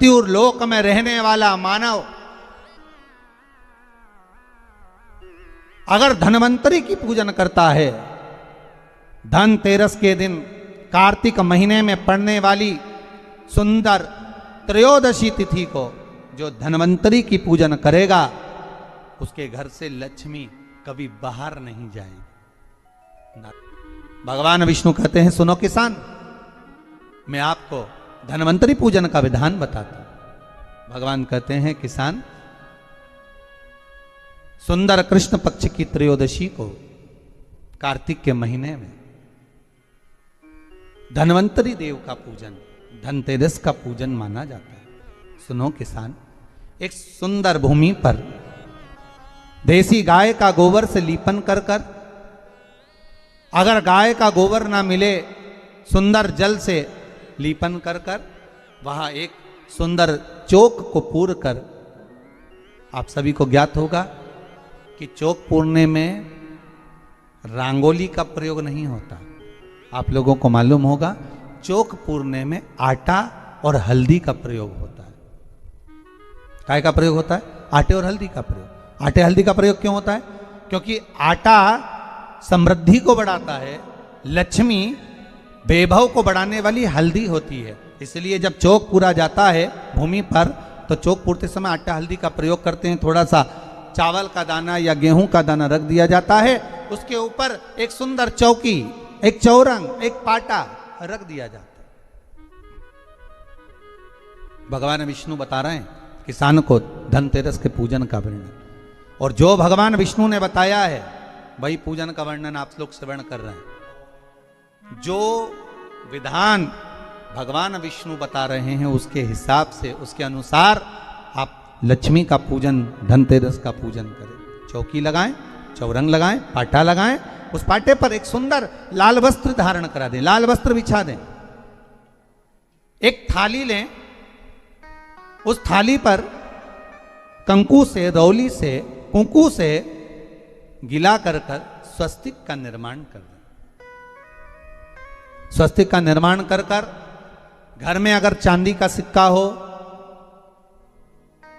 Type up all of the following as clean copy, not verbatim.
मृत्यु लोक में रहने वाला मानव अगर धन्वंतरी की पूजन करता है, धनतेरस के दिन कार्तिक महीने में पड़ने वाली सुंदर त्रयोदशी तिथि को जो धन्वंतरी की पूजन करेगा, उसके घर से लक्ष्मी कभी बाहर नहीं जाएगी। भगवान विष्णु कहते हैं, सुनो किसान, मैं आपको धन्वंतरी पूजन का विधान बताता हूं। भगवान कहते हैं, किसान, सुंदर कृष्ण पक्ष की त्रयोदशी को कार्तिक के महीने में धन्वंतरी देव का पूजन, धनतेरस का पूजन माना जाता है। सुनो किसान, एक सुंदर भूमि पर देसी गाय का गोबर से लीपन कर कर, अगर गाय का गोबर ना मिले, सुंदर जल से लीपन कर कर वहां एक सुंदर चौक को पूर कर, आप सभी को ज्ञात होगा कि चौक पूरने में रंगोली का प्रयोग नहीं होता। आप लोगों को मालूम होगा, चौक पूरने में आटा और हल्दी का प्रयोग होता है। काय का प्रयोग होता है? आटे और हल्दी का प्रयोग। आटे हल्दी का प्रयोग क्यों होता है? क्योंकि आटा समृद्धि को बढ़ाता है, लक्ष्मी वैभव को बढ़ाने वाली हल्दी होती है। इसलिए जब चौक पूरा जाता है भूमि पर, तो चौक पूरते समय आटा हल्दी का प्रयोग करते हैं। थोड़ा सा चावल का दाना या गेहूं का दाना रख दिया जाता है, उसके ऊपर एक सुंदर चौकी, एक चौरंग, एक पाटा रख दिया जाता है। भगवान विष्णु बता रहे हैं किसान को धनतेरस के पूजन का वर्णन, और जो भगवान विष्णु ने बताया है वही पूजन का वर्णन आप लोग श्रवण कर रहे हैं। जो विधान भगवान विष्णु बता रहे हैं, उसके हिसाब से, उसके अनुसार आप लक्ष्मी का पूजन, धनतेरस का पूजन करें। चौकी लगाएं, चौरंग लगाएं, पाटा लगाएं, उस पाटे पर एक सुंदर लाल वस्त्र धारण करा दें, लाल वस्त्र बिछा दें। एक थाली लें, उस थाली पर कंकु से, रौली से, कुंकू से गिला कर कर स्वस्तिक का निर्माण कर दें। स्वस्तिक का निर्माण कर कर घर में अगर चांदी का सिक्का हो,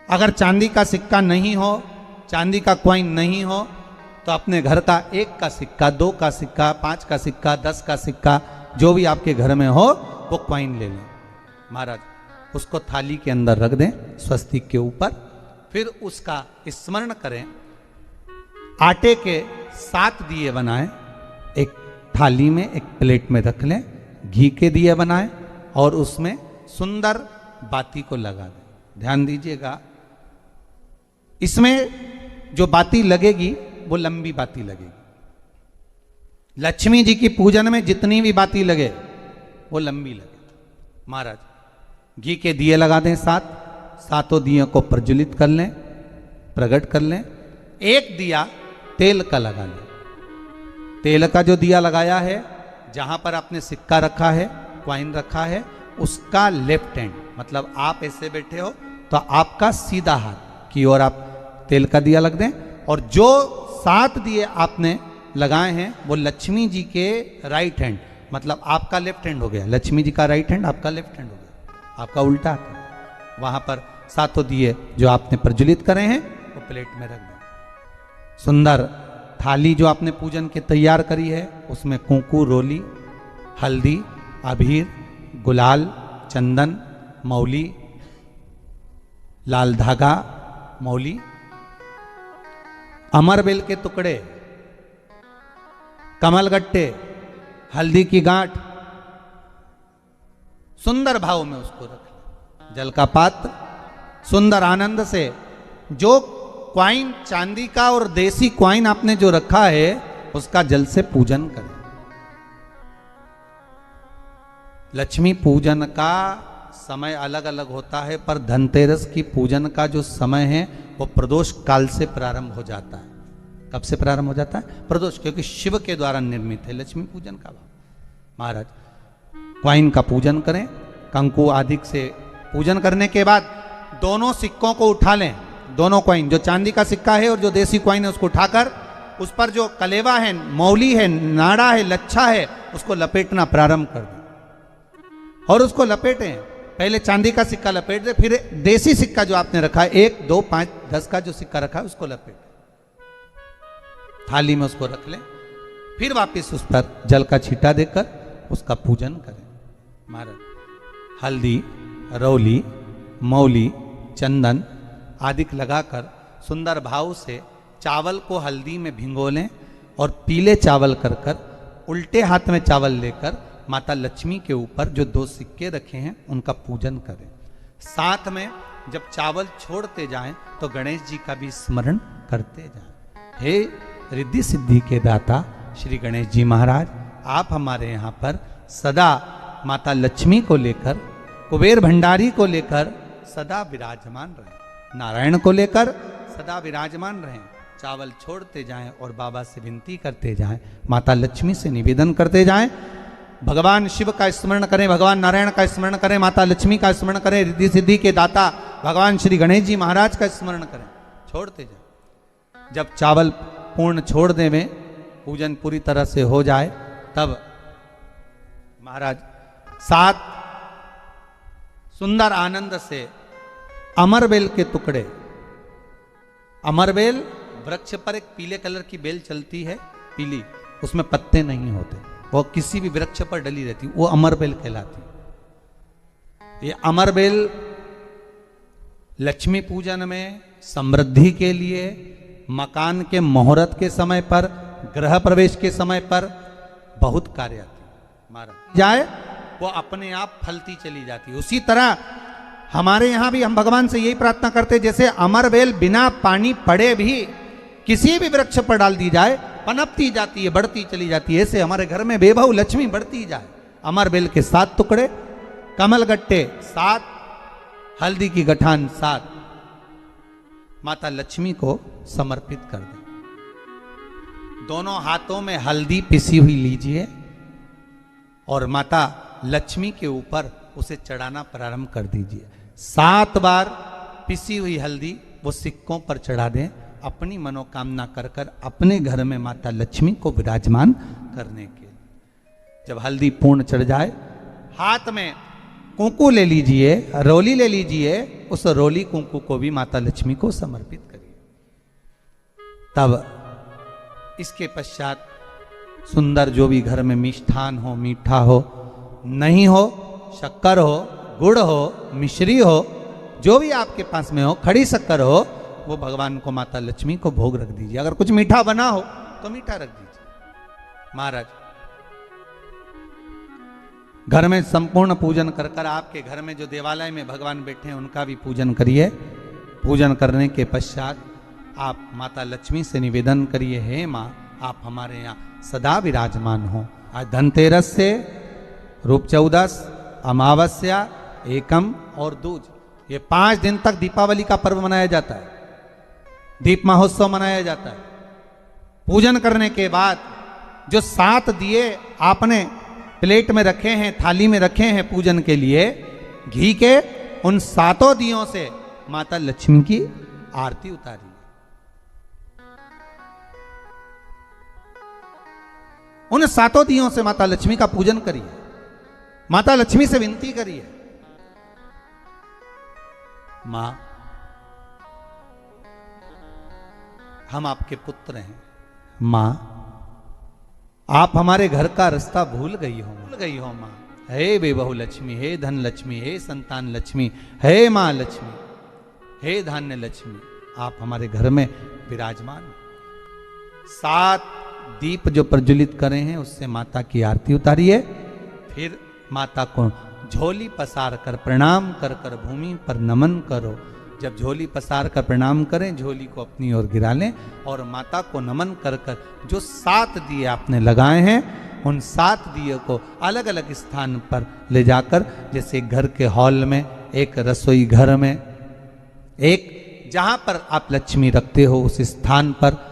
अगर चांदी का सिक्का नहीं हो, चांदी का कॉइन नहीं हो, तो अपने घर का 1 का सिक्का, 2 का सिक्का, 5 का सिक्का, 10 का सिक्का, जो भी आपके घर में हो वो कॉइन ले लें महाराज, उसको थाली के अंदर रख दें स्वस्तिक के ऊपर। फिर उसका स्मरण करें, आटे के 7 दिए बनाएं, एक थाली में, एक प्लेट में रख लें, घी के दिए बनाएं और उसमें सुंदर बाती को लगा दें। ध्यान दीजिएगा, इसमें जो बाती लगेगी वो लंबी बाती लगेगी। लक्ष्मी जी की पूजन में जितनी भी बाती लगे वो लंबी लगे। महाराज घी के दिए लगा दें 7, सातों दियों को प्रज्वलित कर लें, प्रकट कर लें। एक दिया तेल का लगा लें। तेल का जो दिया लगाया है, जहां पर आपने सिक्का रखा है, कॉइन रखा है, उसका लेफ्ट हैंड, मतलब आप ऐसे बैठे हो तो आपका सीधा हाथ की ओर आप तेल का दिया लग दें। और जो 7 दिए आपने लगाए हैं वो लक्ष्मी जी के राइट हैंड, मतलब आपका लेफ्ट हैंड हो गया, लक्ष्मी जी का राइट हैंड, आपका लेफ्ट हैंड हो गया, आपका उल्टा हाथ। वहां पर 7 दिए जो आपने प्रज्वलित करे हैं वो प्लेट में रख दें। सुंदर थाली जो आपने पूजन की तैयार करी है, उसमें कुंकू, रोली, हल्दी, अबीर, गुलाल, चंदन, मौली, लाल धागा, मौली, अमरबेल के टुकड़े, कमलगट्टे, हल्दी की गांठ, सुंदर भाव में उसको रख लें। जल का पात्र, सुंदर आनंद से जो क्वाइन चांदी का और देसी क्वाइन आपने जो रखा है उसका जल से पूजन करें। लक्ष्मी पूजन का समय अलग अलग होता है, पर धनतेरस की पूजन का जो समय है वो प्रदोष काल से प्रारंभ हो जाता है। कब से प्रारंभ हो जाता है? प्रदोष, क्योंकि शिव के द्वारा निर्मित है लक्ष्मी पूजन का भाव। महाराज क्वाइन का पूजन करें, कंकु आदि से पूजन करने के बाद दोनों सिक्कों को उठा लें। दोनों क्वाइन, जो चांदी का सिक्का है और जो देसी क्वाइन है, उसको उठाकर उस पर जो कलेवा है, मौली है, नाड़ा है, लच्छा है, उसको लपेटना प्रारंभ कर दें और उसको लपेटें। पहले चांदी का सिक्का लपेट दे, फिर देसी सिक्का जो आपने रखा है 1, 2, 5, 10 का जो सिक्का रखा है उसको लपेट थाली में उसको रख लें, फिर वापस उस पर जल का छींटा देकर उसका पूजन करें। महाराज हल्दी, रौली, मौली, चंदन आदि लगाकर सुंदर भाव से चावल को हल्दी में भिगो लें और पीले चावल कर कर उल्टे हाथ में चावल लेकर माता लक्ष्मी के ऊपर जो 2 सिक्के रखे हैं उनका पूजन करें। साथ में जब चावल छोड़ते जाएं तो गणेश जी का भी स्मरण करते जाएं। हे रिद्धि सिद्धि के दाता श्री गणेश जी महाराज, आप हमारे यहाँ पर सदा माता लक्ष्मी को लेकर, कुबेर भंडारी को लेकर सदा विराजमान रहें, नारायण को लेकर सदा विराजमान रहें। चावल छोड़ते जाएं और बाबा से विनती करते जाएं, माता लक्ष्मी से निवेदन करते जाएं, भगवान शिव का स्मरण करें, भगवान नारायण का स्मरण करें, माता लक्ष्मी का स्मरण करें, रिद्धि सिद्धि के दाता भगवान श्री गणेश जी महाराज का स्मरण करें, छोड़ते जाएं। जब चावल पूर्ण छोड़ देवें, पूजन पूरी तरह से हो जाए, तब महाराज 7 सुंदर आनंद से अमरबेल के टुकड़े, अमरबेल वृक्ष पर एक पीले कलर की बेल चलती है, पीली, उसमें पत्ते नहीं होते, वो किसी भी वृक्ष पर डली रहती, वो अमरबेल कहलाती। ये अमरबेल लक्ष्मी पूजन में, समृद्धि के लिए, मकान के मुहूर्त के समय पर, गृह प्रवेश के समय पर बहुत कार्य आती है। महाराज जाए वो अपने आप फलती चली जाती है। उसी तरह हमारे यहां भी हम भगवान से यही प्रार्थना करते, जैसे अमरबेल बिना पानी पड़े भी किसी भी वृक्ष पर डाल दी जाए पनपती जाती है, बढ़ती चली जाती है, ऐसे हमारे घर में बेबहू लक्ष्मी बढ़ती जाए। अमरबेल के 7 टुकड़े, कमल गट्टे 7, हल्दी की गठान 7 माता लक्ष्मी को समर्पित कर दें। दोनों हाथों में हल्दी पिसी हुई लीजिए और माता लक्ष्मी के ऊपर उसे चढ़ाना प्रारंभ कर दीजिए। 7 बार पिसी हुई हल्दी वो सिक्कों पर चढ़ा दें, अपनी मनोकामना कर कर अपने घर में माता लक्ष्मी को विराजमान करने के। जब हल्दी पूर्ण चढ़ जाए, हाथ में कुंकू ले लीजिए, रोली ले लीजिए, उस रोली कुंकू को भी माता लक्ष्मी को समर्पित करिए। तब इसके पश्चात सुंदर जो भी घर में मिष्ठान हो, मीठा हो, नहीं हो, शक्कर हो, गुड़ हो, मिश्री हो, जो भी आपके पास में हो, खड़ी शक्कर हो, वो भगवान को, माता लक्ष्मी को भोग रख दीजिए। अगर कुछ मीठा बना हो तो मीठा रख दीजिए। महाराज घर में संपूर्ण पूजन कर कर आपके घर में जो देवालय में भगवान बैठे हैं उनका भी पूजन करिए। पूजन करने के पश्चात आप माता लक्ष्मी से निवेदन करिए, हे माँ आप हमारे यहाँ सदा विराजमान हो। आज धनतेरस से रूप 14, अमावस्या, एकम और दूज, ये 5 दिन तक दीपावली का पर्व मनाया जाता है, दीप महोत्सव मनाया जाता है। पूजन करने के बाद जो 7 दिए आपने प्लेट में रखे हैं, थाली में रखे हैं पूजन के लिए घी के, उन 7 दियों से माता लक्ष्मी की आरती उतारी। उन 7 दियों से माता लक्ष्मी का पूजन करिए, माता लक्ष्मी से विनती करिए, मां हम आपके पुत्र हैं, मां आप हमारे घर का रास्ता भूल गई हो मां। हे बेबहू लक्ष्मी, हे धन लक्ष्मी, हे संतान लक्ष्मी, हे मां लक्ष्मी, हे धान्य लक्ष्मी, आप हमारे घर में विराजमान। 7 दीप जो प्रज्वलित करे हैं उससे माता की आरती उतारिए। फिर माता को झोली पसार कर प्रणाम कर कर भूमि पर नमन करो। जब झोली पसार कर प्रणाम करें, झोली को अपनी ओर गिरा लें और माता को नमन कर कर जो 7 दिए आपने लगाए हैं उन 7 दिए को अलग अलग स्थान पर ले जाकर, जैसे घर के हॉल में, एक रसोई घर में, एक जहां पर आप लक्ष्मी रखते हो उस स्थान पर